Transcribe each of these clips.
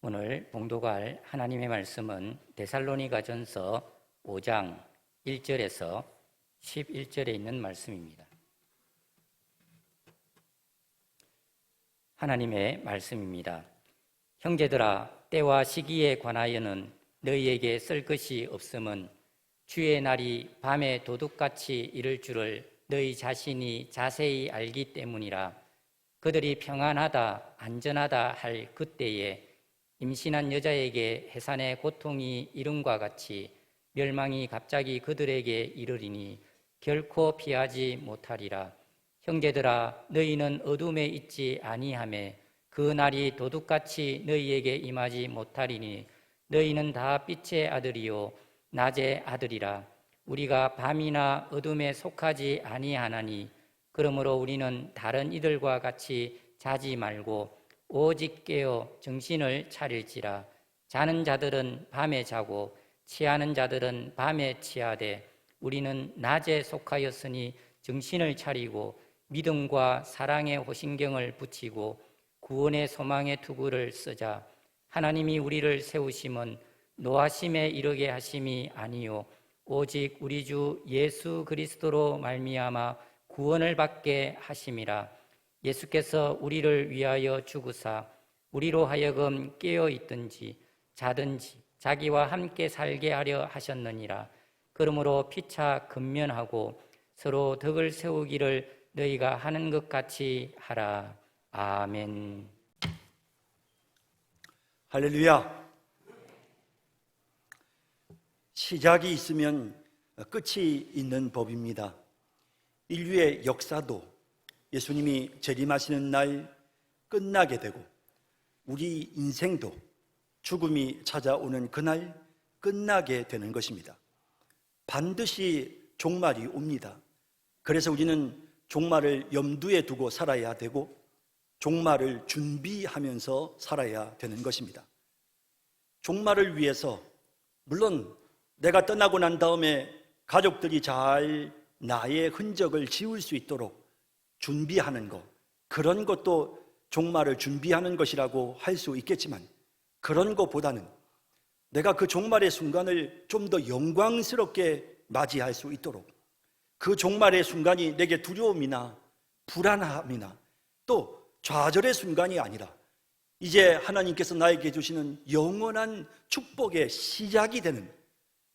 오늘 봉독할 하나님의 말씀은 데살로니가전서 5장 1절에서 11절에 있는 말씀입니다. 하나님의 말씀입니다. 형제들아, 때와 시기에 관하여는 너희에게 쓸 것이 없음은 주의 날이 밤에 도둑같이 이를 줄을 너희 자신이 자세히 알기 때문이라. 그들이 평안하다 안전하다 할 그때에 임신한 여자에게 해산의 고통이 이름과 같이 멸망이 갑자기 그들에게 이르리니 결코 피하지 못하리라. 형제들아, 너희는 어둠에 있지 아니하매 그 날이 도둑같이 너희에게 임하지 못하리니 너희는 다 빛의 아들이요 낮의 아들이라. 우리가 밤이나 어둠에 속하지 아니하나니 그러므로 우리는 다른 이들과 같이 자지 말고 오직 깨어 정신을 차릴지라. 자는 자들은 밤에 자고 취하는 자들은 밤에 취하되 우리는 낮에 속하였으니 정신을 차리고 믿음과 사랑의 호신경을 붙이고 구원의 소망의 투구를 쓰자. 하나님이 우리를 세우심은 노하심에 이르게 하심이 아니요 오직 우리 주 예수 그리스도로 말미암아 구원을 받게 하심이라. 예수께서 우리를 위하여 죽으사 우리로 하여금 깨어 있든지 자든지 자기와 함께 살게 하려 하셨느니라. 그러므로 피차 근면하고 서로 덕을 세우기를 너희가 하는 것 같이 하라. 아멘. 할렐루야. 시작이 있으면 끝이 있는 법입니다. 인류의 역사도 예수님이 재림하시는 날 끝나게 되고 우리 인생도 죽음이 찾아오는 그날 끝나게 되는 것입니다. 반드시 종말이 옵니다. 그래서 우리는 종말을 염두에 두고 살아야 되고 종말을 준비하면서 살아야 되는 것입니다. 종말을 위해서 물론 내가 떠나고 난 다음에 가족들이 잘 나의 흔적을 지울 수 있도록 준비하는 것, 그런 것도 종말을 준비하는 것이라고 할 수 있겠지만 그런 것보다는 내가 그 종말의 순간을 좀 더 영광스럽게 맞이할 수 있도록 그 종말의 순간이 내게 두려움이나 불안함이나 또 좌절의 순간이 아니라 이제 하나님께서 나에게 주시는 영원한 축복의 시작이 되는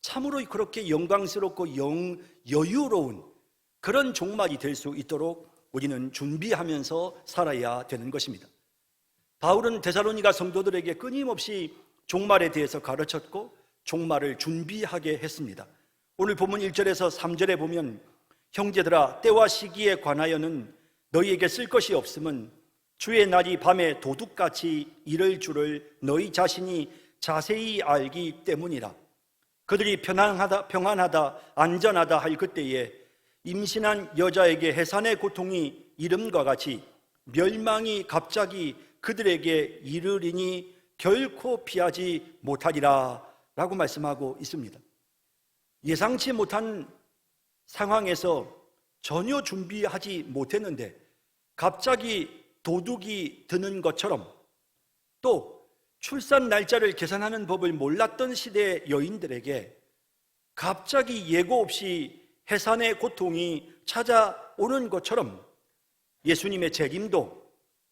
참으로 그렇게 영광스럽고 여유로운 그런 종말이 될 수 있도록 우리는 준비하면서 살아야 되는 것입니다. 바울은 데살로니가 성도들에게 끊임없이 종말에 대해서 가르쳤고 종말을 준비하게 했습니다. 오늘 본문 1절에서 3절에 보면 형제들아, 때와 시기에 관하여는 너희에게 쓸 것이 없음은 주의 날이 밤에 도둑같이 이를 줄을 너희 자신이 자세히 알기 때문이라. 그들이 평안하다 안전하다 할 그때에 임신한 여자에게 해산의 고통이 이름과 같이 멸망이 갑자기 그들에게 이르리니 결코 피하지 못하리라 라고 말씀하고 있습니다. 예상치 못한 상황에서 전혀 준비하지 못했는데 갑자기 도둑이 드는 것처럼 또 출산 날짜를 계산하는 법을 몰랐던 시대의 여인들에게 갑자기 예고 없이 해산의 고통이 찾아오는 것처럼 예수님의 재림도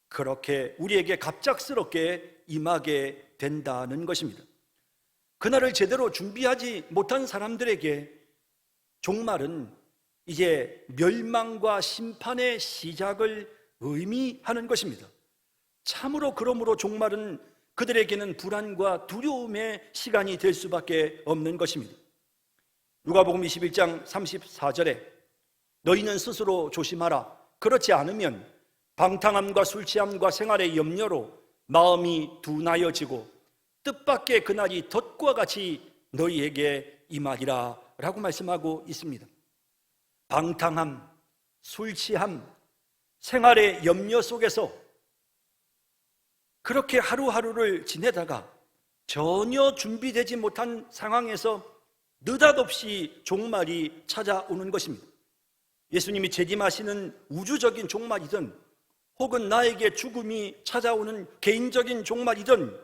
그렇게 우리에게 갑작스럽게 임하게 된다는 것입니다. 그날을 제대로 준비하지 못한 사람들에게 종말은 이제 멸망과 심판의 시작을 의미하는 것입니다. 참으로 그러므로 종말은 그들에게는 불안과 두려움의 시간이 될 수밖에 없는 것입니다. 누가복음 21장 34절에 너희는 스스로 조심하라. 그렇지 않으면 방탕함과 술 취함과 생활의 염려로 마음이 둔하여지고 뜻밖의 그날이 덫과 같이 너희에게 임하리라 라고 말씀하고 있습니다. 방탕함, 술 취함, 생활의 염려 속에서 그렇게 하루하루를 지내다가 전혀 준비되지 못한 상황에서 느닷없이 종말이 찾아오는 것입니다. 예수님이 재림하시는 우주적인 종말이든 혹은 나에게 죽음이 찾아오는 개인적인 종말이든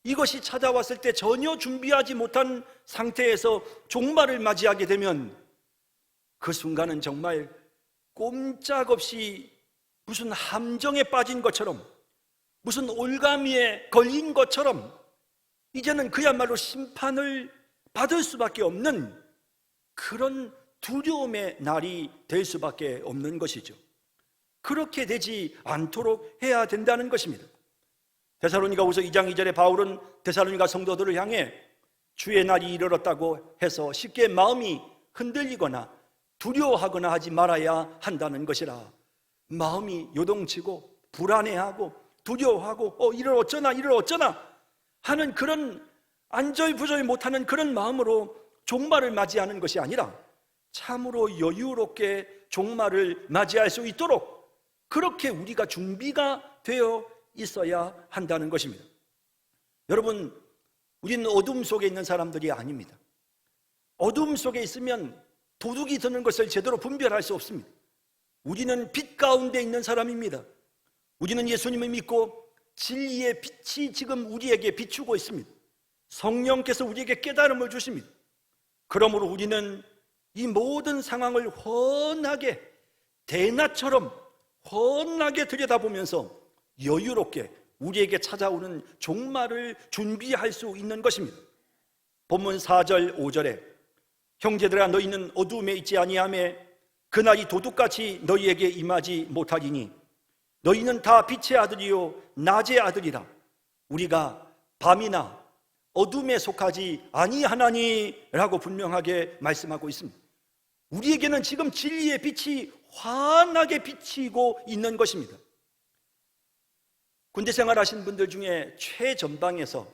이것이 찾아왔을 때 전혀 준비하지 못한 상태에서 종말을 맞이하게 되면 그 순간은 정말 꼼짝없이 무슨 함정에 빠진 것처럼, 무슨 올가미에 걸린 것처럼 이제는 그야말로 심판을 받을 수밖에 없는 그런 두려움의 날이 될 수밖에 없는 것이죠. 그렇게 되지 않도록 해야 된다는 것입니다. 데살로니가후서 2장 2절에 바울은 데살로니가 성도들을 향해 주의 날이 이르렀다고 해서 쉽게 마음이 흔들리거나 두려워하거나 하지 말아야 한다는 것이라. 마음이 요동치고 불안해하고 두려워하고 이를 어쩌나 하는 그런 안절부절 못하는 그런 마음으로 종말을 맞이하는 것이 아니라 참으로 여유롭게 종말을 맞이할 수 있도록 그렇게 우리가 준비가 되어 있어야 한다는 것입니다. 여러분, 우리는 어둠 속에 있는 사람들이 아닙니다. 어둠 속에 있으면 도둑이 드는 것을 제대로 분별할 수 없습니다. 우리는 빛 가운데 있는 사람입니다. 우리는 예수님을 믿고 진리의 빛이 지금 우리에게 비추고 있습니다. 성령께서 우리에게 깨달음을 주십니다. 그러므로 우리는 이 모든 상황을 훤하게 대낮처럼 훤하게 들여다보면서 여유롭게 우리에게 찾아오는 종말을 준비할 수 있는 것입니다. 본문 4절 5절에 형제들아 너희는 어두움에 있지 아니하며 그날이 도둑같이 너희에게 임하지 못하리니 너희는 다 빛의 아들이요 낮의 아들이라. 우리가 밤이나 어둠에 속하지 아니하나니라고 분명하게 말씀하고 있습니다. 우리에게는 지금 진리의 빛이 환하게 비치고 있는 것입니다. 군대 생활하신 분들 중에 최전방에서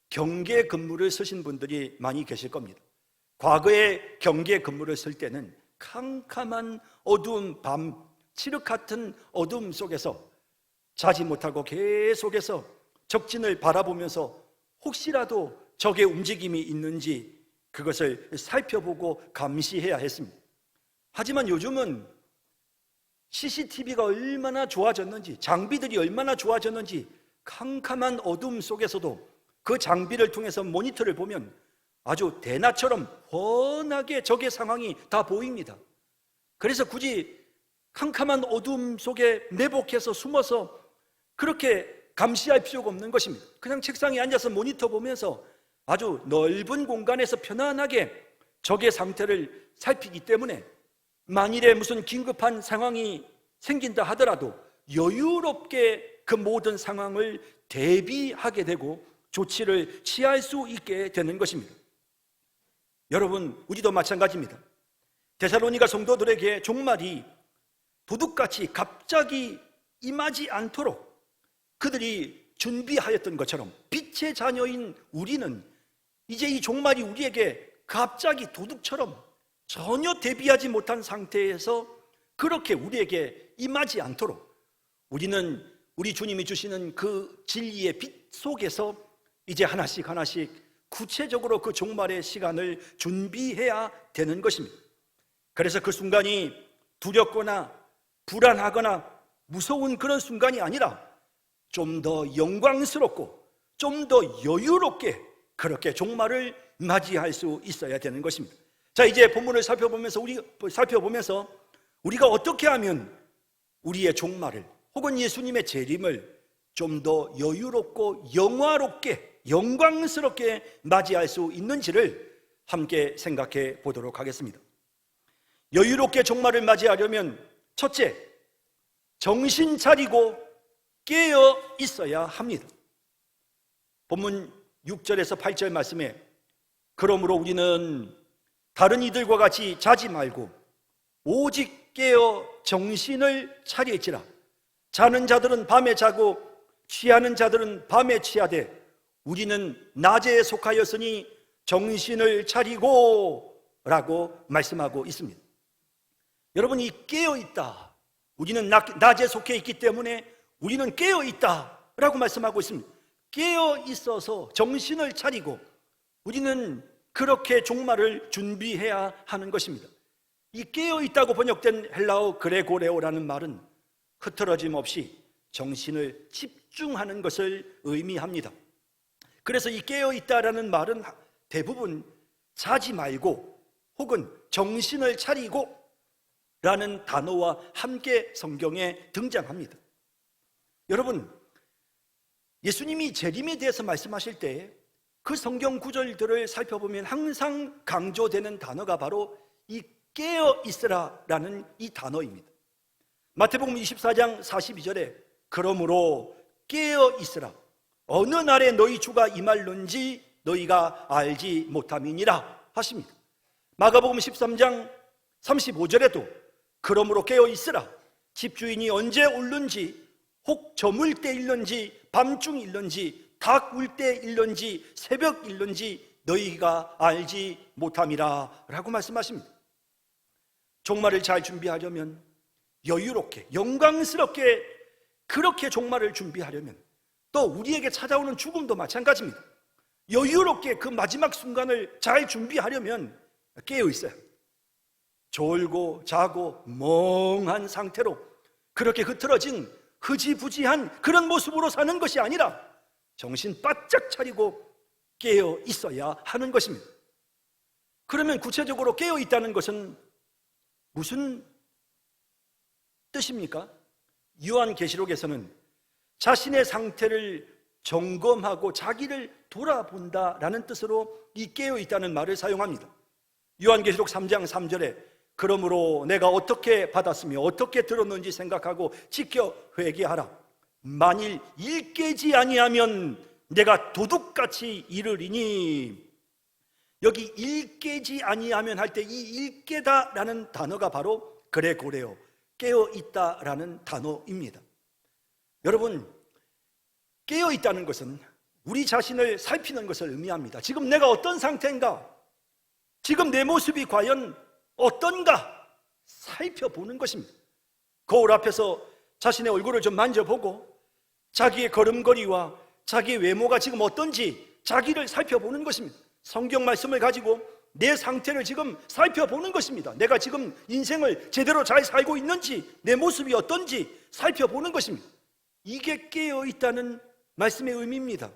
경계 근무를 쓰신 분들이 많이 계실 겁니다. 과거에 경계 근무를 쓸 때는 캄캄한 어두운 밤, 칠흑 같은 어둠 속에서 자지 못하고 계속해서 적진을 바라보면서 혹시라도 적의 움직임이 있는지 그것을 살펴보고 감시해야 했습니다. 하지만 요즘은 CCTV가 얼마나 좋아졌는지, 장비들이 얼마나 좋아졌는지 캄캄한 어둠 속에서도 그 장비를 통해서 모니터를 보면 아주 대낮처럼 훤하게 적의 상황이 다 보입니다. 그래서 굳이 캄캄한 어둠 속에 내복해서 숨어서 그렇게 감시할 필요가 없는 것입니다. 그냥 책상에 앉아서 모니터 보면서 아주 넓은 공간에서 편안하게 적의 상태를 살피기 때문에 만일에 무슨 긴급한 상황이 생긴다 하더라도 여유롭게 그 모든 상황을 대비하게 되고 조치를 취할 수 있게 되는 것입니다. 여러분, 우리도 마찬가지입니다. 데살로니가 성도들에게 종말이 도둑같이 갑자기 임하지 않도록 그들이 준비하였던 것처럼 빛의 자녀인 우리는 이제 이 종말이 우리에게 갑자기 도둑처럼 전혀 대비하지 못한 상태에서 그렇게 우리에게 임하지 않도록 우리는 우리 주님이 주시는 그 진리의 빛 속에서 이제 하나씩 구체적으로 그 종말의 시간을 준비해야 되는 것입니다. 그래서 그 순간이 두렵거나 불안하거나 무서운 그런 순간이 아니라 좀 더 영광스럽고 좀 더 여유롭게 그렇게 종말을 맞이할 수 있어야 되는 것입니다. 자, 이제 본문을 살펴보면서 우리가 어떻게 하면 우리의 종말을 혹은 예수님의 재림을 좀 더 여유롭고 영화롭게 영광스럽게 맞이할 수 있는지를 함께 생각해 보도록 하겠습니다. 여유롭게 종말을 맞이하려면 첫째, 정신 차리고 깨어 있어야 합니다. 본문 6절에서 8절 말씀에 그러므로 우리는 다른 이들과 같이 자지 말고 오직 깨어 정신을 차릴지라. 자는 자들은 밤에 자고 취하는 자들은 밤에 취하되 우리는 낮에 속하였으니 정신을 차리고 라고 말씀하고 있습니다. 여러분, 이 깨어있다, 우리는 낮에 속해 있기 때문에 우리는 깨어있다 라고 말씀하고 있습니다. 깨어있어서 정신을 차리고 우리는 그렇게 종말을 준비해야 하는 것입니다. 이 깨어있다고 번역된 헬라어 그레고레오라는 말은 흐트러짐 없이 정신을 집중하는 것을 의미합니다. 그래서 이 깨어있다라는 말은 대부분 자지 말고 혹은 정신을 차리고 라는 단어와 함께 성경에 등장합니다. 여러분, 예수님이 재림에 대해서 말씀하실 때 그 성경 구절들을 살펴보면 항상 강조되는 단어가 바로 이 깨어 있으라라는 이 단어입니다. 마태복음 24장 42절에 그러므로 깨어 있으라 어느 날에 너희 주가 임할는지 너희가 알지 못함이니라 하십니다. 마가복음 13장 35절에도 그러므로 깨어 있으라 집주인이 언제 올는지 혹 저물 때일는지 밤중일는지 닭 울 때일는지 새벽일는지 너희가 알지 못함이라 라고 말씀하십니다. 종말을 잘 준비하려면 여유롭게 영광스럽게 그렇게 종말을 준비하려면 또 우리에게 찾아오는 죽음도 마찬가지입니다. 여유롭게 그 마지막 순간을 잘 준비하려면 깨어 있어야 합니다. 졸고 자고 멍한 상태로 그렇게 흐트러진 흐지부지한 그런 모습으로 사는 것이 아니라 정신 바짝 차리고 깨어 있어야 하는 것입니다. 그러면 구체적으로 깨어 있다는 것은 무슨 뜻입니까? 요한계시록에서는 자신의 상태를 점검하고 자기를 돌아본다라는 뜻으로 이 깨어 있다는 말을 사용합니다. 요한계시록 3장 3절에 그러므로 내가 어떻게 받았으며 어떻게 들었는지 생각하고 지켜 회개하라. 만일 일깨지 아니하면 내가 도둑같이 이르리니. 여기 일깨지 아니하면 할 때 이 일깨다라는 단어가 바로 그레고레오 깨어있다라는 단어입니다. 여러분, 깨어있다는 것은 우리 자신을 살피는 것을 의미합니다. 지금 내가 어떤 상태인가? 지금 내 모습이 과연 어떤가? 살펴보는 것입니다. 거울 앞에서 자신의 얼굴을 좀 만져보고 자기의 걸음걸이와 자기의 외모가 지금 어떤지 자기를 살펴보는 것입니다. 성경 말씀을 가지고 내 상태를 지금 살펴보는 것입니다. 내가 지금 인생을 제대로 잘 살고 있는지 내 모습이 어떤지 살펴보는 것입니다. 이게 깨어있다는 말씀의 의미입니다.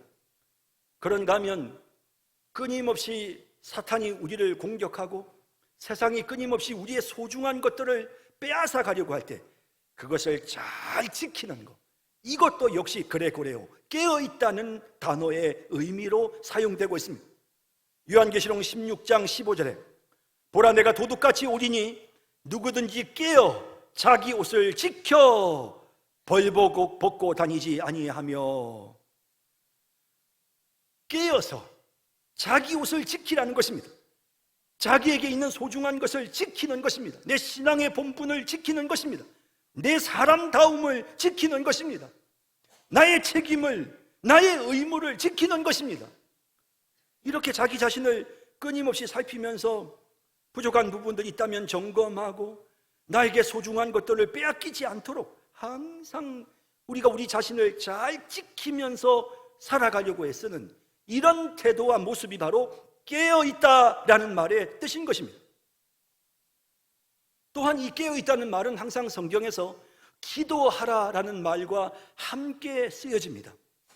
그런가 하면 끊임없이 사탄이 우리를 공격하고 세상이 끊임없이 우리의 소중한 것들을 빼앗아 가려고 할 때 그것을 잘 지키는 것, 이것도 역시 그레고레오 깨어있다는 단어의 의미로 사용되고 있습니다. 요한계시록 16장 15절에 보라 내가 도둑같이 오리니 누구든지 깨어 자기 옷을 지켜 벌보고 벗고 다니지 아니하며. 깨어서 자기 옷을 지키라는 것입니다. 자기에게 있는 소중한 것을 지키는 것입니다. 내 신앙의 본분을 지키는 것입니다. 내 사람다움을 지키는 것입니다. 나의 책임을, 나의 의무를 지키는 것입니다. 이렇게 자기 자신을 끊임없이 살피면서 부족한 부분들이 있다면 점검하고 나에게 소중한 것들을 빼앗기지 않도록 항상 우리가 우리 자신을 잘 지키면서 살아가려고 애쓰는 이런 태도와 모습이 바로 깨어있다라는 말의 뜻인 것입니다. 또한 이 깨어있다는 말은 항상 성경에서 기도하라라는 말과 함께 쓰여집니다.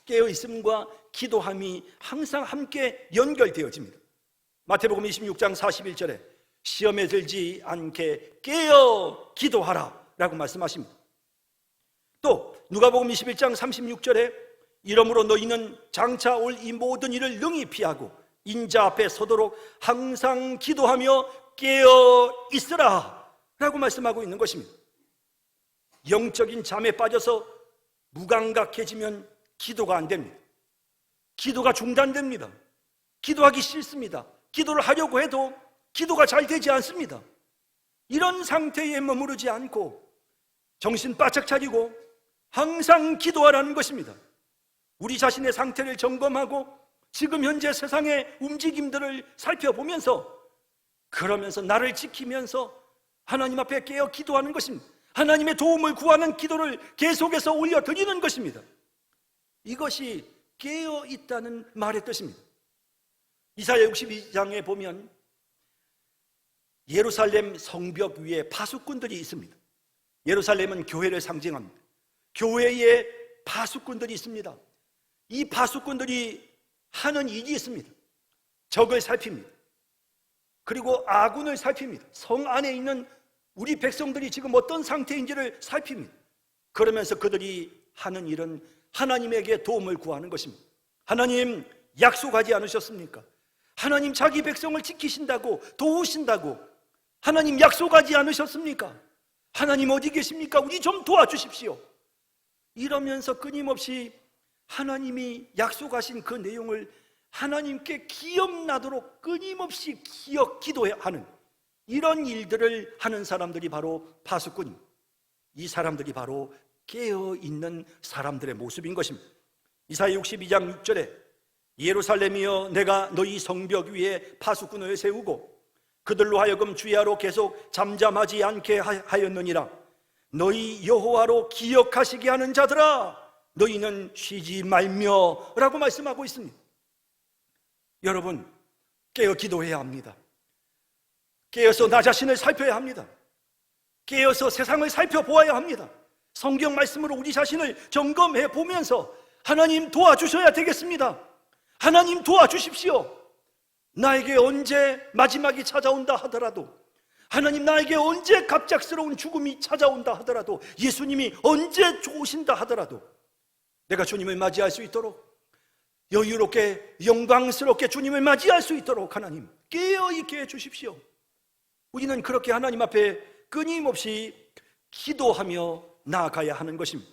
깨어있음과 기도함이 항상 함께 연결되어집니다. 마태복음 26장 41절에 시험에 들지 않게 깨어 기도하라 라고 말씀하십니다. 또 누가복음 21장 36절에 이러므로 너희는 장차 올 이 모든 일을 능히 피하고 인자 앞에 서도록 항상 기도하며 깨어 있으라 라고 말씀하고 있는 것입니다. 영적인 잠에 빠져서 무감각해지면 기도가 안 됩니다. 기도가 중단됩니다. 기도하기 싫습니다. 기도를 하려고 해도 기도가 잘 되지 않습니다. 이런 상태에 머무르지 않고 정신 바짝 차리고 항상 기도하라는 것입니다. 우리 자신의 상태를 점검하고 지금 현재 세상의 움직임들을 살펴보면서 그러면서 나를 지키면서 하나님 앞에 깨어 기도하는 것입니다. 하나님의 도움을 구하는 기도를 계속해서 올려드리는 것입니다. 이것이 깨어 있다는 말의 뜻입니다. 이사야 62장에 보면 예루살렘 성벽 위에 파수꾼들이 있습니다. 예루살렘은 교회를 상징합니다. 교회에 파수꾼들이 있습니다. 이 파수꾼들이 하는 일이 있습니다. 적을 살핍니다. 그리고 아군을 살핍니다. 성 안에 있는 우리 백성들이 지금 어떤 상태인지를 살핍니다. 그러면서 그들이 하는 일은 하나님에게 도움을 구하는 것입니다. 하나님 약속하지 않으셨습니까? 하나님 자기 백성을 지키신다고, 도우신다고 하나님 약속하지 않으셨습니까? 하나님 어디 계십니까? 우리 좀 도와주십시오. 이러면서 끊임없이 하나님이 약속하신 그 내용을 하나님께 기억나도록 끊임없이 기도해야 하는 이런 일들을 하는 사람들이 바로 파수꾼입니다. 이 사람들이 바로 깨어있는 사람들의 모습인 것입니다. 이사야 62장 6절에 예루살렘이여 내가 너희 성벽 위에 파수꾼을 세우고 그들로 하여금 주야로 계속 잠잠하지 않게 하였느니라. 너희 여호와로 기억하시게 하는 자들아 너희는 쉬지 말며 라고 말씀하고 있습니다. 여러분 깨어 기도해야 합니다. 깨어서 나 자신을 살펴야 합니다. 깨어서 세상을 살펴보아야 합니다. 성경 말씀으로 우리 자신을 점검해 보면서 하나님 도와주셔야 되겠습니다. 하나님 도와주십시오. 나에게 언제 마지막이 찾아온다 하더라도, 하나님 나에게 언제 갑작스러운 죽음이 찾아온다 하더라도, 예수님이 언제 오신다 하더라도 내가 주님을 맞이할 수 있도록 여유롭게 영광스럽게 주님을 맞이할 수 있도록 하나님 깨어있게 해주십시오. 우리는 그렇게 하나님 앞에 끊임없이 기도하며 나아가야 하는 것입니다.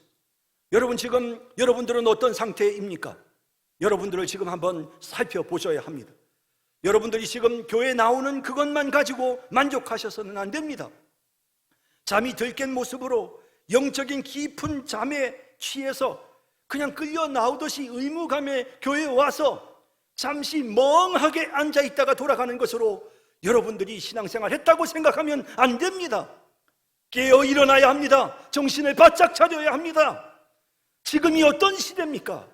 여러분 지금 여러분들은 어떤 상태입니까? 여러분들을 지금 한번 살펴보셔야 합니다. 여러분들이 지금 교회에 나오는 그것만 가지고 만족하셔서는 안 됩니다. 잠이 들 깬 모습으로 영적인 깊은 잠에 취해서 그냥 끌려 나오듯이 의무감에 교회에 와서 잠시 멍하게 앉아있다가 돌아가는 것으로 여러분들이 신앙생활 했다고 생각하면 안 됩니다. 깨어 일어나야 합니다. 정신을 바짝 차려야 합니다. 지금이 어떤 시대입니까?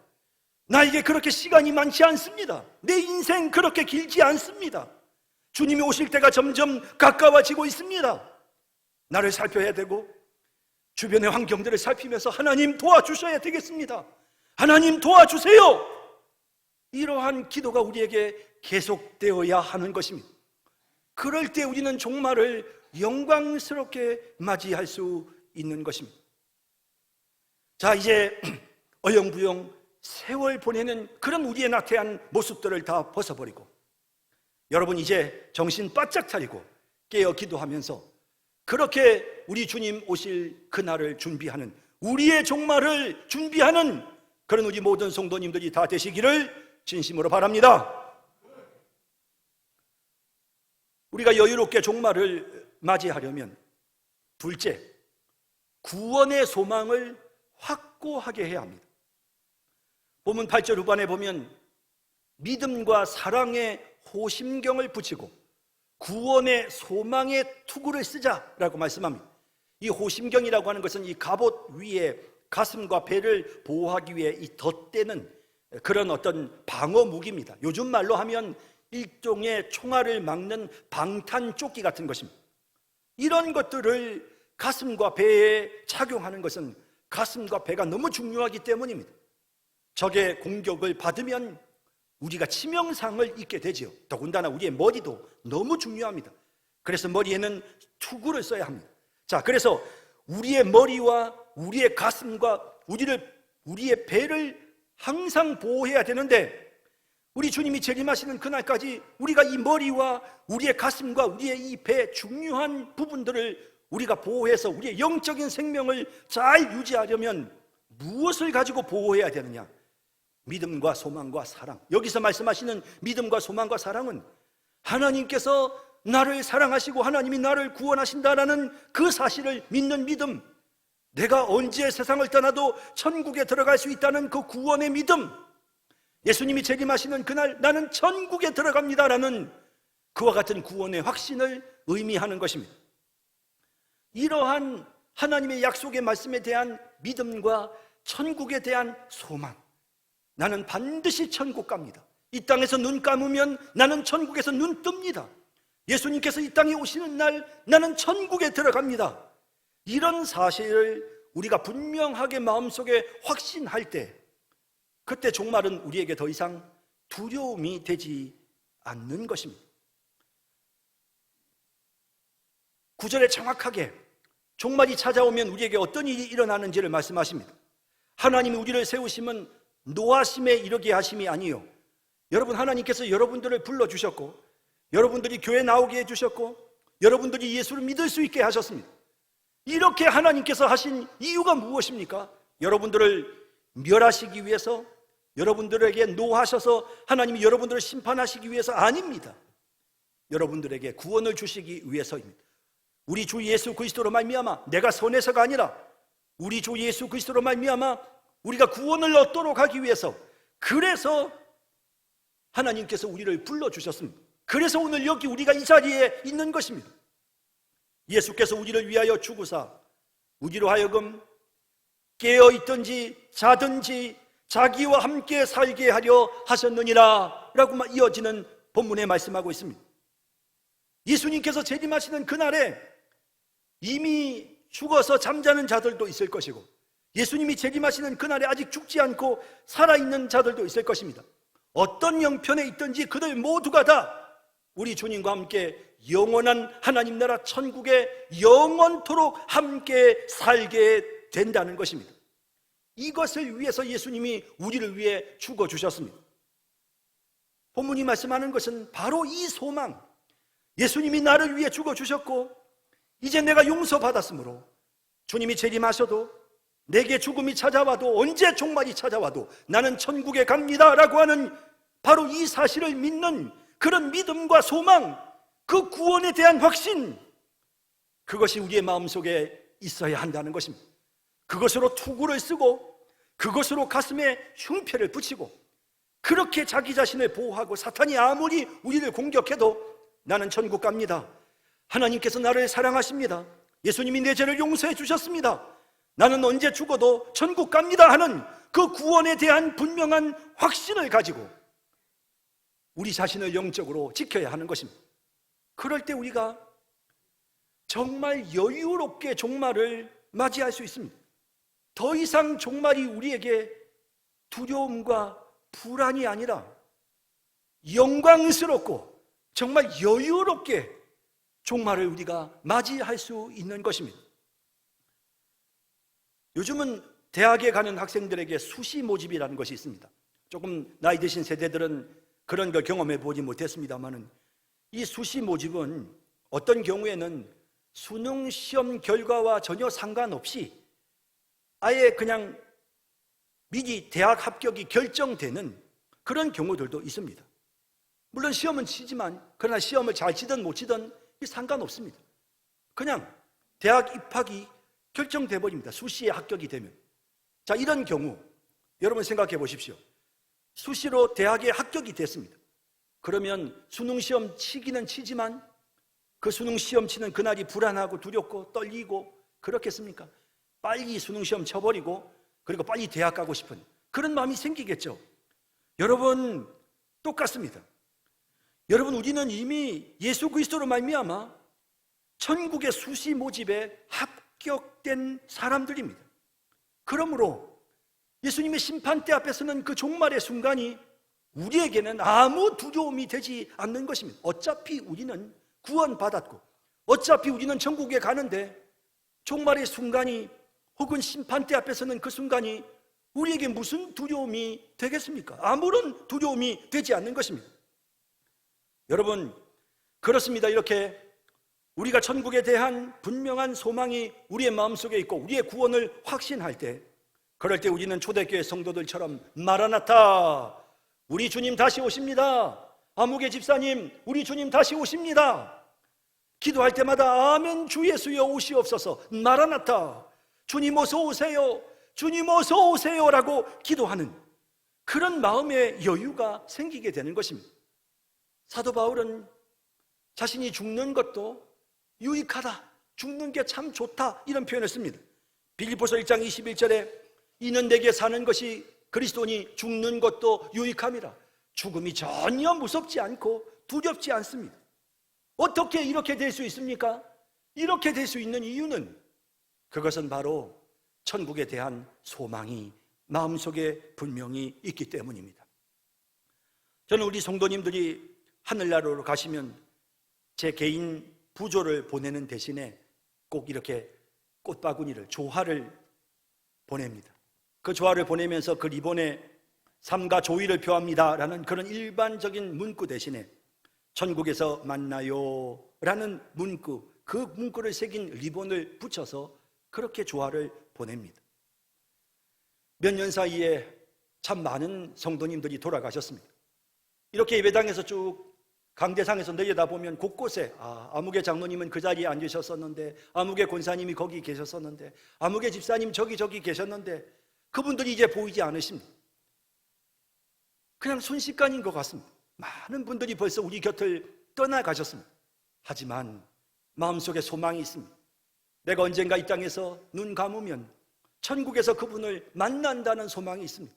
나에게 그렇게 시간이 많지 않습니다. 내 인생 그렇게 길지 않습니다. 주님이 오실 때가 점점 가까워지고 있습니다. 나를 살펴야 되고 주변의 환경들을 살피면서 하나님 도와주셔야 되겠습니다. 하나님 도와주세요. 이러한 기도가 우리에게 계속되어야 하는 것입니다. 그럴 때 우리는 종말을 영광스럽게 맞이할 수 있는 것입니다. 자, 이제 어영부영 세월 보내는 그런 우리의 나태한 모습들을 다 벗어버리고 여러분 이제 정신 바짝 차리고 깨어 기도하면서 그렇게 우리 주님 오실 그날을 준비하는, 우리의 종말을 준비하는 그런 우리 모든 성도님들이 다 되시기를 진심으로 바랍니다. 우리가 여유롭게 종말을 맞이하려면 둘째, 구원의 소망을 확고하게 해야 합니다. 본문 8절 후반에 보면 믿음과 사랑의 호심경을 붙이고 구원의 소망의 투구를 쓰자라고 말씀합니다. 이 호심경이라고 하는 것은 이 갑옷 위에 가슴과 배를 보호하기 위해 이 덧대는 그런 어떤 방어 무기입니다. 요즘 말로 하면 일종의 총알을 막는 방탄조끼 같은 것입니다. 이런 것들을 가슴과 배에 착용하는 것은 가슴과 배가 너무 중요하기 때문입니다. 적의 공격을 받으면 우리가 치명상을 입게 되지요. 더군다나 우리의 머리도 너무 중요합니다. 그래서 머리에는 투구를 써야 합니다. 자, 그래서 우리의 머리와 우리의 가슴과 우리의 배를 항상 보호해야 되는데 우리 주님이 재림하시는 그날까지 우리가 이 머리와 우리의 가슴과 우리의 이 배 중요한 부분들을 우리가 보호해서 우리의 영적인 생명을 잘 유지하려면 무엇을 가지고 보호해야 되느냐? 믿음과 소망과 사랑. 여기서 말씀하시는 믿음과 소망과 사랑은 하나님께서 나를 사랑하시고 하나님이 나를 구원하신다라는 그 사실을 믿는 믿음, 내가 언제 세상을 떠나도 천국에 들어갈 수 있다는 그 구원의 믿음, 예수님이 재림하시는 그날 나는 천국에 들어갑니다라는 그와 같은 구원의 확신을 의미하는 것입니다. 이러한 하나님의 약속의 말씀에 대한 믿음과 천국에 대한 소망, 나는 반드시 천국 갑니다. 이 땅에서 눈 감으면 나는 천국에서 눈 뜹니다. 예수님께서 이 땅에 오시는 날 나는 천국에 들어갑니다. 이런 사실을 우리가 분명하게 마음속에 확신할 때 그때 종말은 우리에게 더 이상 두려움이 되지 않는 것입니다. 9절에 정확하게 종말이 찾아오면 우리에게 어떤 일이 일어나는지를 말씀하십니다. 하나님이 우리를 세우심은 노하심에 이르게 하심이 아니요, 여러분, 하나님께서 여러분들을 불러주셨고 여러분들이 교회 나오게 해주셨고 여러분들이 예수를 믿을 수 있게 하셨습니다. 이렇게 하나님께서 하신 이유가 무엇입니까? 여러분들을 멸하시기 위해서, 여러분들에게 노하셔서 하나님이 여러분들을 심판하시기 위해서 아닙니다. 여러분들에게 구원을 주시기 위해서입니다. 우리 주 예수 그리스도로 말미암아, 내가 선해서가 아니라 우리 주 예수 그리스도로 말미암아 우리가 구원을 얻도록 하기 위해서, 그래서 하나님께서 우리를 불러주셨습니다. 그래서 오늘 여기 우리가 이 자리에 있는 것입니다. 예수께서 우리를 위하여 죽으사 우리로 하여금 깨어있든지 자든지 자기와 함께 살게 하려 하셨느니라 라고 이어지는 본문에 말씀하고 있습니다. 예수님께서 재림하시는 그날에 이미 죽어서 잠자는 자들도 있을 것이고, 예수님이 재림하시는 그날에 아직 죽지 않고 살아있는 자들도 있을 것입니다. 어떤 형편에 있든지 그들 모두가 다 우리 주님과 함께 영원한 하나님 나라 천국에 영원토록 함께 살게 된다는 것입니다. 이것을 위해서 예수님이 우리를 위해 죽어주셨습니다. 본문이 말씀하는 것은 바로 이 소망, 예수님이 나를 위해 죽어주셨고 이제 내가 용서받았으므로 주님이 재림하셔도, 내게 죽음이 찾아와도, 언제 종말이 찾아와도 나는 천국에 갑니다 라고 하는 바로 이 사실을 믿는 그런 믿음과 소망, 그 구원에 대한 확신, 그것이 우리의 마음속에 있어야 한다는 것입니다. 그것으로 투구를 쓰고 그것으로 가슴에 흉패를 붙이고 그렇게 자기 자신을 보호하고 사탄이 아무리 우리를 공격해도 나는 천국 갑니다, 하나님께서 나를 사랑하십니다, 예수님이 내 죄를 용서해 주셨습니다, 나는 언제 죽어도 천국 갑니다 하는 그 구원에 대한 분명한 확신을 가지고 우리 자신을 영적으로 지켜야 하는 것입니다. 그럴 때 우리가 정말 여유롭게 종말을 맞이할 수 있습니다. 더 이상 종말이 우리에게 두려움과 불안이 아니라 영광스럽고 정말 여유롭게 종말을 우리가 맞이할 수 있는 것입니다. 요즘은 대학에 가는 학생들에게 수시 모집이라는 것이 있습니다. 조금 나이 드신 세대들은 그런 걸 경험해 보지 못했습니다만은, 이 수시 모집은 어떤 경우에는 수능 시험 결과와 전혀 상관없이 아예 그냥 미리 대학 합격이 결정되는 그런 경우들도 있습니다. 물론 시험은 치지만, 그러나 시험을 잘 치든 못 치든 상관없습니다. 그냥 대학 입학이 결정돼 버립니다. 수시에 합격이 되면. 자, 이런 경우 여러분 생각해 보십시오. 수시로 대학에 합격이 됐습니다. 그러면 수능 시험 치기는 치지만 그 수능 시험 치는 그날이 불안하고 두렵고 떨리고 그렇겠습니까? 빨리 수능 시험 쳐버리고 그리고 빨리 대학 가고 싶은 그런 마음이 생기겠죠. 여러분, 똑같습니다. 여러분, 우리는 이미 예수 그리스도로 말미암아 천국의 수시 모집에 합격된 사람들입니다. 그러므로 예수님의 심판대 앞에서는 그 종말의 순간이 우리에게는 아무 두려움이 되지 않는 것입니다. 어차피 우리는 구원받았고 어차피 우리는 천국에 가는데 종말의 순간이 혹은 심판대 앞에서는 그 순간이 우리에게 무슨 두려움이 되겠습니까? 아무런 두려움이 되지 않는 것입니다. 여러분, 그렇습니다. 이렇게 우리가 천국에 대한 분명한 소망이 우리의 마음속에 있고 우리의 구원을 확신할 때, 그럴 때 우리는 초대교회 성도들처럼 마라나타, 우리 주님 다시 오십니다, 아무개 집사님 우리 주님 다시 오십니다, 기도할 때마다 아멘 주 예수여 오시옵소서, 마라나타, 주님 어서 오세요, 주님 어서 오세요 라고 기도하는 그런 마음의 여유가 생기게 되는 것입니다. 사도 바울은 자신이 죽는 것도 유익하다, 죽는 게 참 좋다, 이런 표현을 씁니다. 빌립보서 1장 21절에 이는 내게 사는 것이 그리스도니 죽는 것도 유익함이라. 죽음이 전혀 무섭지 않고 두렵지 않습니다. 어떻게 이렇게 될 수 있습니까? 이렇게 될 수 있는 이유는 그것은 바로 천국에 대한 소망이 마음속에 분명히 있기 때문입니다. 저는 우리 성도님들이 하늘나라로 가시면 제 개인 부조를 보내는 대신에 꼭 이렇게 꽃바구니를, 조화를 보냅니다. 그 조화를 보내면서 그 리본에 삼가 조의를 표합니다 라는 그런 일반적인 문구 대신에 천국에서 만나요 라는 문구, 그 문구를 새긴 리본을 붙여서 그렇게 조화를 보냅니다. 몇 년 사이에 참 많은 성도님들이 돌아가셨습니다. 이렇게 예배당에서 쭉 강대상에서 내려다보면 곳곳에 아무개 장로님은 그 자리에 앉으셨었는데, 아무개 권사님이 거기 계셨었는데, 아무개 집사님 저기 계셨는데, 그분들이 이제 보이지 않으십니다. 그냥 순식간인 것 같습니다. 많은 분들이 벌써 우리 곁을 떠나가셨습니다. 하지만 마음속에 소망이 있습니다. 내가 언젠가 이 땅에서 눈 감으면 천국에서 그분을 만난다는 소망이 있습니다.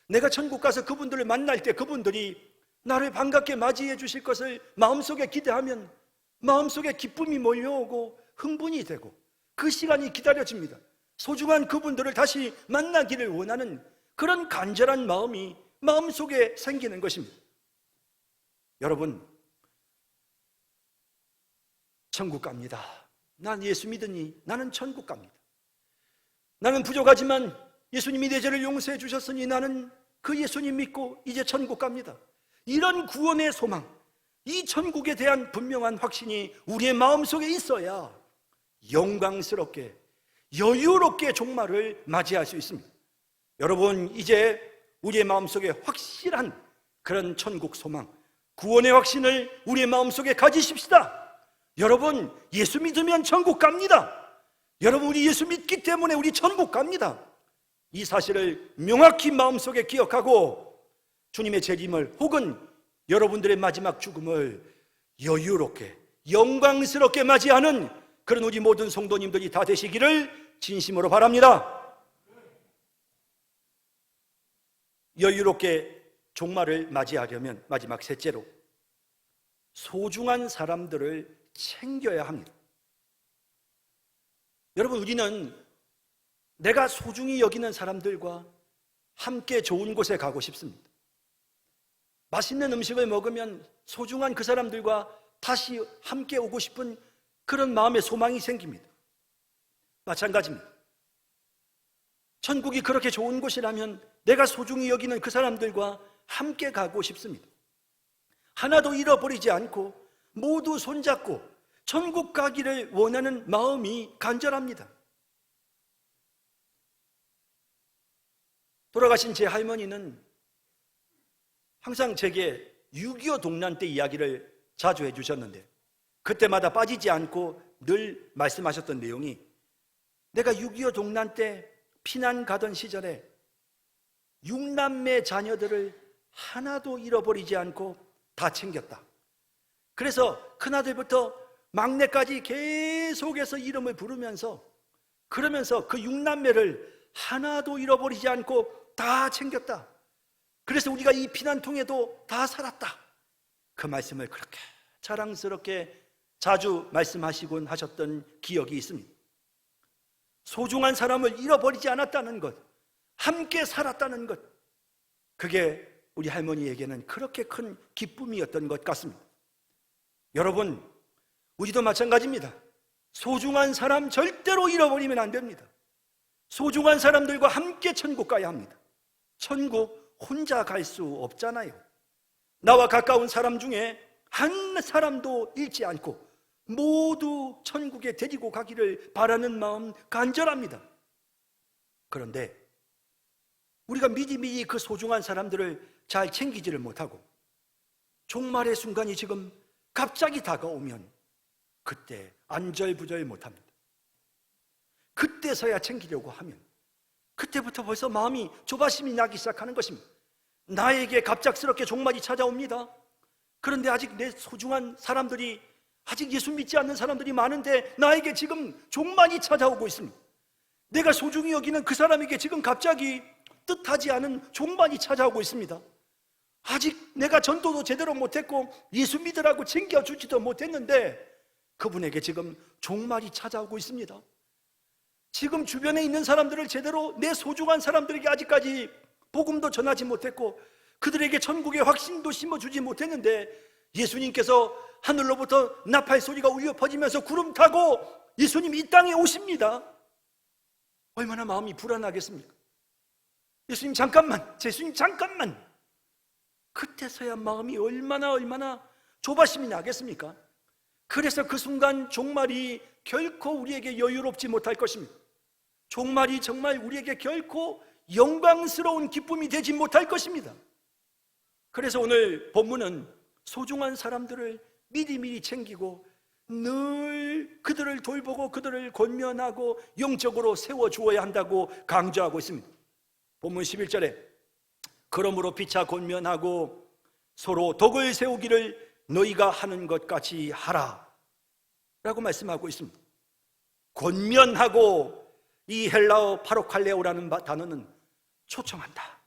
내가 천국 가서 그분들을 만날 때 그분들이 나를 반갑게 맞이해 주실 것을 마음속에 기대하면 마음속에 기쁨이 몰려오고 흥분이 되고 그 시간이 기다려집니다. 소중한 그분들을 다시 만나기를 원하는 그런 간절한 마음이 마음속에 생기는 것입니다. 여러분, 천국 갑니다. 난 예수 믿으니 나는 천국 갑니다. 나는 부족하지만 예수님이 내 죄를 용서해 주셨으니 나는 그 예수님 믿고 이제 천국 갑니다. 이런 구원의 소망, 이 천국에 대한 분명한 확신이 우리의 마음속에 있어야 영광스럽게 여유롭게 종말을 맞이할 수 있습니다. 여러분, 이제 우리의 마음속에 확실한 그런 천국 소망, 구원의 확신을 우리의 마음속에 가지십시다. 여러분, 예수 믿으면 천국 갑니다. 여러분, 우리 예수 믿기 때문에 우리 천국 갑니다. 이 사실을 명확히 마음속에 기억하고 주님의 재림을 혹은 여러분들의 마지막 죽음을 여유롭게 영광스럽게 맞이하는 그런 우리 모든 성도님들이 다 되시기를 진심으로 바랍니다. 여유롭게 종말을 맞이하려면 마지막 셋째로 소중한 사람들을 챙겨야 합니다. 여러분, 우리는 내가 소중히 여기는 사람들과 함께 좋은 곳에 가고 싶습니다. 맛있는 음식을 먹으면 소중한 그 사람들과 다시 함께 오고 싶은 그런 마음의 소망이 생깁니다. 마찬가지입니다. 천국이 그렇게 좋은 곳이라면 내가 소중히 여기는 그 사람들과 함께 가고 싶습니다. 하나도 잃어버리지 않고 모두 손잡고 천국 가기를 원하는 마음이 간절합니다. 돌아가신 제 할머니는 항상 제게 6.25 동란 때 이야기를 자주 해주셨는데 그때마다 빠지지 않고 늘 말씀하셨던 내용이 내가 6.25 동란 때 피난 가던 시절에 6남매 자녀들을 하나도 잃어버리지 않고 다 챙겼다. 그래서 큰아들부터 막내까지 계속해서 이름을 부르면서 그러면서 그 6남매를 하나도 잃어버리지 않고 다 챙겼다. 그래서 우리가 이 피난통에도 다 살았다. 그 말씀을 그렇게 자랑스럽게 자주 말씀하시곤 하셨던 기억이 있습니다. 소중한 사람을 잃어버리지 않았다는 것, 함께 살았다는 것, 그게 우리 할머니에게는 그렇게 큰 기쁨이었던 것 같습니다. 여러분, 우리도 마찬가지입니다. 소중한 사람 절대로 잃어버리면 안 됩니다. 소중한 사람들과 함께 천국 가야 합니다. 천국 혼자 갈 수 없잖아요. 나와 가까운 사람 중에 한 사람도 잃지 않고 모두 천국에 데리고 가기를 바라는 마음 간절합니다. 그런데 우리가 미리미리 그 소중한 사람들을 잘 챙기지를 못하고 종말의 순간이 지금 갑자기 다가오면 그때 안절부절 못합니다. 그때서야 챙기려고 하면 그때부터 벌써 마음이 조바심이 나기 시작하는 것입니다. 나에게 갑작스럽게 종말이 찾아옵니다. 그런데 아직 내 소중한 사람들이, 아직 예수 믿지 않는 사람들이 많은데 나에게 지금 종말이 찾아오고 있습니다. 내가 소중히 여기는 그 사람에게 지금 갑자기 뜻하지 않은 종말이 찾아오고 있습니다. 아직 내가 전도도 제대로 못했고 예수 믿으라고 챙겨주지도 못했는데 그분에게 지금 종말이 찾아오고 있습니다. 지금 주변에 있는 사람들을 제대로, 내 소중한 사람들에게 아직까지 복음도 전하지 못했고 그들에게 천국의 확신도 심어주지 못했는데 예수님께서 하늘로부터 나팔 소리가 울려 퍼지면서 구름 타고 예수님이 이 땅에 오십니다. 얼마나 마음이 불안하겠습니까? 예수님 잠깐만, 예수님 잠깐만. 그때서야 마음이 얼마나 조바심이 나겠습니까? 그래서 그 순간 종말이 결코 우리에게 여유롭지 못할 것입니다. 종말이 정말 우리에게 결코 영광스러운 기쁨이 되지 못할 것입니다. 그래서 오늘 본문은 소중한 사람들을 미리미리 챙기고 늘 그들을 돌보고 그들을 권면하고 영적으로 세워주어야 한다고 강조하고 있습니다. 본문 11절에 그러므로 피차 권면하고 서로 덕을 세우기를 너희가 하는 것 같이 하라 라고 말씀하고 있습니다. 권면하고 이 헬라어 파로칼레오라는 단어는 초청한다,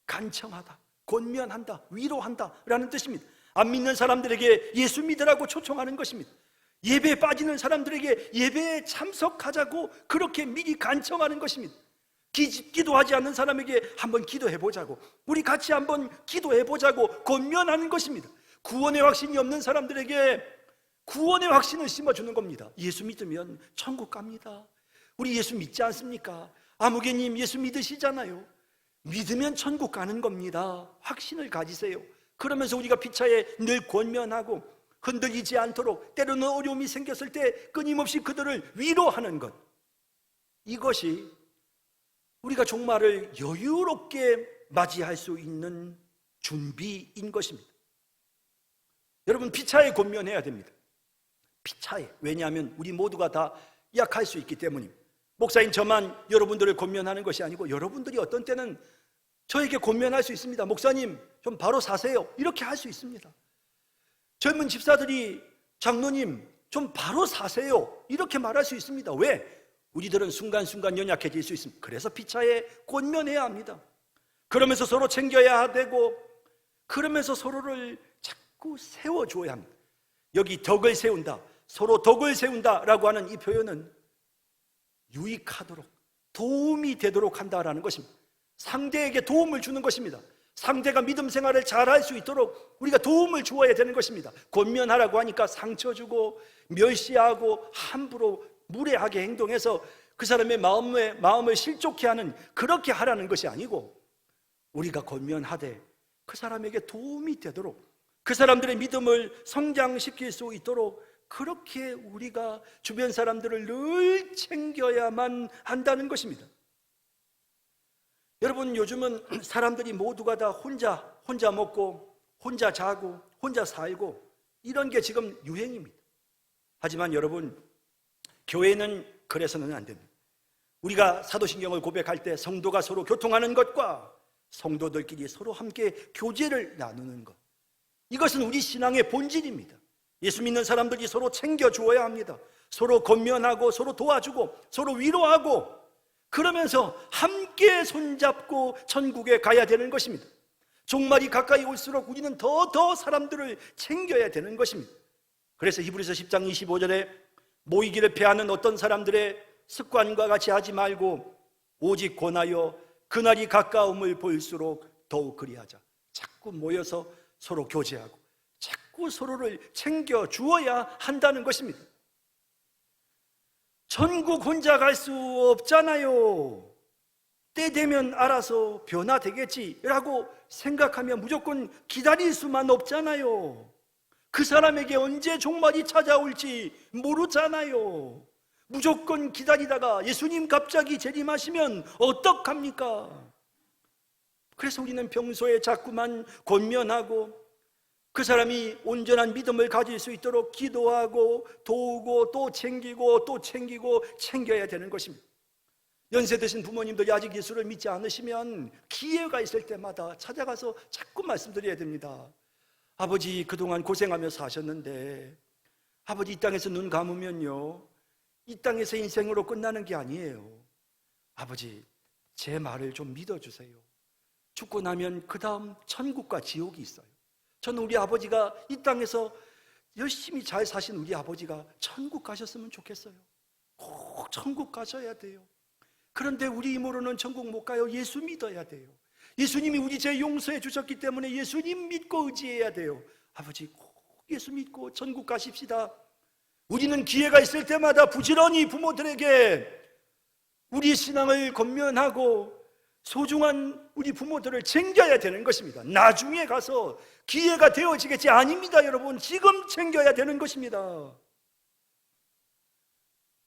간청하다, 권면한다, 위로한다 라는 뜻입니다. 안 믿는 사람들에게 예수 믿으라고 초청하는 것입니다. 예배에 빠지는 사람들에게 예배에 참석하자고 그렇게 미리 간청하는 것입니다. 기도하지 않는 사람에게 한번 기도해보자고, 우리 같이 한번 기도해보자고 권면하는 것입니다. 구원의 확신이 없는 사람들에게 구원의 확신을 심어주는 겁니다. 예수 믿으면 천국 갑니다. 우리 예수 믿지 않습니까? 아무개님 예수 믿으시잖아요. 믿으면 천국 가는 겁니다. 확신을 가지세요. 그러면서 우리가 피차에 늘 권면하고 흔들리지 않도록, 때로는 어려움이 생겼을 때 끊임없이 그들을 위로하는 것, 이것이 우리가 종말을 여유롭게 맞이할 수 있는 준비인 것입니다. 여러분, 피차에 권면해야 됩니다. 피차에. 왜냐하면 우리 모두가 다 약할 수 있기 때문입니다. 목사인 저만 여러분들을 권면하는 것이 아니고 여러분들이 어떤 때는 저에게 권면할 수 있습니다. 목사님 좀 바로 사세요, 이렇게 할 수 있습니다. 젊은 집사들이 장로님 좀 바로 사세요, 이렇게 말할 수 있습니다. 왜? 우리들은 순간순간 연약해질 수 있습니다. 그래서 피차에 권면해야 합니다. 그러면서 서로 챙겨야 되고, 그러면서 서로를 자꾸 세워줘야 합니다. 여기 덕을 세운다, 서로 덕을 세운다라고 하는 이 표현은 유익하도록, 도움이 되도록 한다라는 것입니다. 상대에게 도움을 주는 것입니다. 상대가 믿음 생활을 잘할 수 있도록 우리가 도움을 주어야 되는 것입니다. 권면하라고 하니까 상처 주고 멸시하고 함부로 무례하게 행동해서 그 사람의 마음을 실족해 하는, 그렇게 하라는 것이 아니고, 우리가 권면하되 그 사람에게 도움이 되도록, 그 사람들의 믿음을 성장시킬 수 있도록 그렇게 우리가 주변 사람들을 늘 챙겨야만 한다는 것입니다. 여러분, 요즘은 사람들이 모두가 다 혼자 먹고 혼자 자고 혼자 살고 이런 게 지금 유행입니다. 하지만 여러분, 교회는 그래서는 안 됩니다. 우리가 사도신경을 고백할 때 성도가 서로 교통하는 것과 성도들끼리 서로 함께 교제를 나누는 것, 이것은 우리 신앙의 본질입니다. 예수 믿는 사람들이 서로 챙겨주어야 합니다. 서로 권면하고 서로 도와주고 서로 위로하고, 그러면서 함께 손잡고 천국에 가야 되는 것입니다. 종말이 가까이 올수록 우리는 더 사람들을 챙겨야 되는 것입니다. 그래서 히브리서 10장 25절에 모이기를 패하는 어떤 사람들의 습관과 같이 하지 말고 오직 권하여 그날이 가까움을 볼수록 더욱 그리하자. 자꾸 모여서 서로 교제하고 자꾸 서로를 챙겨 주어야 한다는 것입니다. 천국 혼자 갈 수 없잖아요. 때 되면 알아서 변화되겠지라고 생각하면 무조건 기다릴 수만 없잖아요. 그 사람에게 언제 종말이 찾아올지 모르잖아요. 무조건 기다리다가 예수님 갑자기 재림하시면 어떡합니까? 그래서 우리는 평소에 자꾸만 권면하고 그 사람이 온전한 믿음을 가질 수 있도록 기도하고 도우고 또 챙기고 또 챙기고 챙겨야 되는 것입니다. 연세 드신 부모님들이 아직 예수를 믿지 않으시면 기회가 있을 때마다 찾아가서 자꾸 말씀드려야 됩니다. 아버지, 그동안 고생하며 사셨는데 아버지, 이 땅에서 눈 감으면요, 이 땅에서 인생으로 끝나는 게 아니에요. 아버지, 제 말을 좀 믿어주세요. 죽고 나면 그 다음 천국과 지옥이 있어요. 저는 우리 아버지가 이 땅에서 열심히 잘 사신 우리 아버지가 천국 가셨으면 좋겠어요. 꼭 천국 가셔야 돼요. 그런데 우리 힘으로는 천국 못 가요. 예수 믿어야 돼요. 예수님이 우리 죄 용서해 주셨기 때문에 예수님 믿고 의지해야 돼요. 아버지, 꼭 예수 믿고 천국 가십시다. 우리는 기회가 있을 때마다 부지런히 부모들에게 우리 신앙을 권면하고 소중한 우리 부모들을 챙겨야 되는 것입니다. 나중에 가서 기회가 되어지겠지. 아닙니다, 여러분. 지금 챙겨야 되는 것입니다.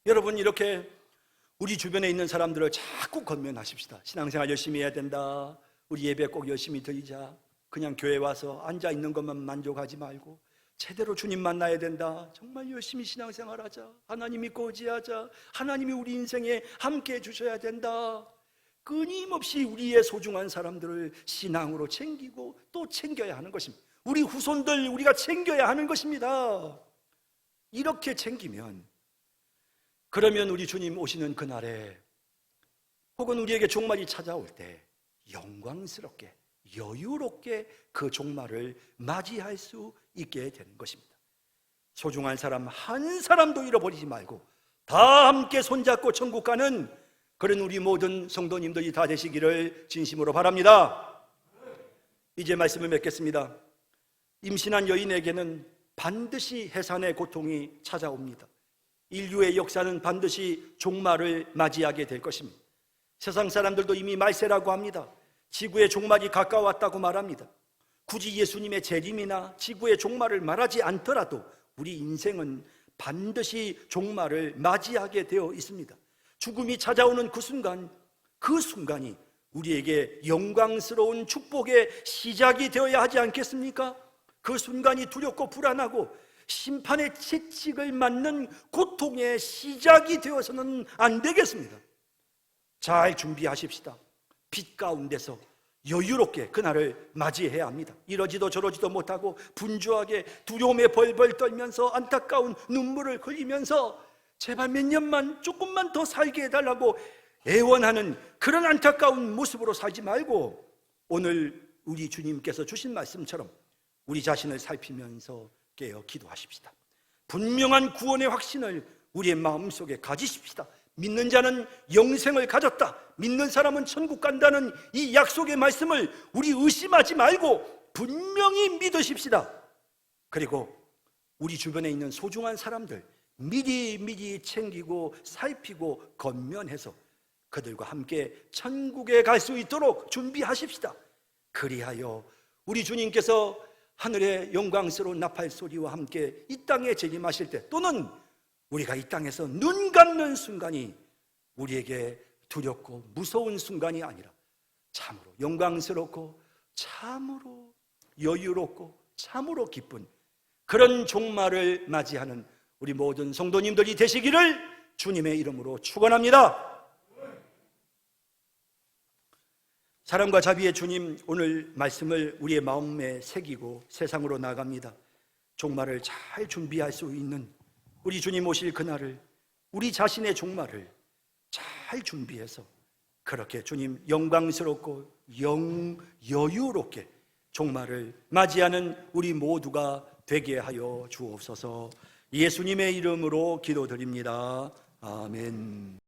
여러분, 이렇게 우리 주변에 있는 사람들을 자꾸 권면하십시다. 신앙생활 열심히 해야 된다. 우리 예배 꼭 열심히 드리자. 그냥 교회 와서 앉아 있는 것만 만족하지 말고 제대로 주님 만나야 된다. 정말 열심히 신앙생활하자. 하나님 믿고 의지하자. 하나님이 우리 인생에 함께 해주셔야 된다. 끊임없이 우리의 소중한 사람들을 신앙으로 챙기고 또 챙겨야 하는 것입니다. 우리 후손들 우리가 챙겨야 하는 것입니다. 이렇게 챙기면, 그러면 우리 주님 오시는 그날에 혹은 우리에게 종말이 찾아올 때 영광스럽게 여유롭게 그 종말을 맞이할 수 있게 되는 것입니다. 소중한 사람 한 사람도 잃어버리지 말고 다 함께 손잡고 천국 가는 그런 우리 모든 성도님들이 다 되시기를 진심으로 바랍니다. 이제 말씀을 맺겠습니다. 임신한 여인에게는 반드시 해산의 고통이 찾아옵니다. 인류의 역사는 반드시 종말을 맞이하게 될 것입니다. 세상 사람들도 이미 말세라고 합니다. 지구의 종말이 가까웠다고 말합니다. 굳이 예수님의 재림이나 지구의 종말을 말하지 않더라도 우리 인생은 반드시 종말을 맞이하게 되어 있습니다. 죽음이 찾아오는 그 순간이 우리에게 영광스러운 축복의 시작이 되어야 하지 않겠습니까? 그 순간이 두렵고 불안하고 심판의 채찍을 맞는 고통의 시작이 되어서는 안 되겠습니다. 잘 준비하십시다. 빛 가운데서 여유롭게 그날을 맞이해야 합니다. 이러지도 저러지도 못하고 분주하게 두려움에 벌벌 떨면서 안타까운 눈물을 흘리면서 제발 몇 년만 조금만 더 살게 해달라고 애원하는 그런 안타까운 모습으로 살지 말고 오늘 우리 주님께서 주신 말씀처럼 우리 자신을 살피면서 깨어 기도하십시다. 분명한 구원의 확신을 우리의 마음속에 가지십시다. 믿는 자는 영생을 가졌다. 믿는 사람은 천국 간다는 이 약속의 말씀을 우리 의심하지 말고 분명히 믿으십시다. 그리고 우리 주변에 있는 소중한 사람들 미리 챙기고 살피고 건면해서 그들과 함께 천국에 갈 수 있도록 준비하십시다. 그리하여 우리 주님께서 하늘의 영광스러운 나팔 소리와 함께 이 땅에 재림하실 때 또는 우리가 이 땅에서 눈 감는 순간이 우리에게 두렵고 무서운 순간이 아니라 참으로 영광스럽고 참으로 여유롭고 참으로 기쁜 그런 종말을 맞이하는 우리 모든 성도님들이 되시기를 주님의 이름으로 축원합니다. 사랑과 자비의 주님, 오늘 말씀을 우리의 마음에 새기고 세상으로 나갑니다. 종말을 잘 준비할 수 있는 우리 주님 오실 그날을, 우리 자신의 종말을 잘 준비해서 그렇게 주님 영광스럽고 여유롭게 종말을 맞이하는 우리 모두가 되게 하여 주옵소서. 예수님의 이름으로 기도드립니다. 아멘.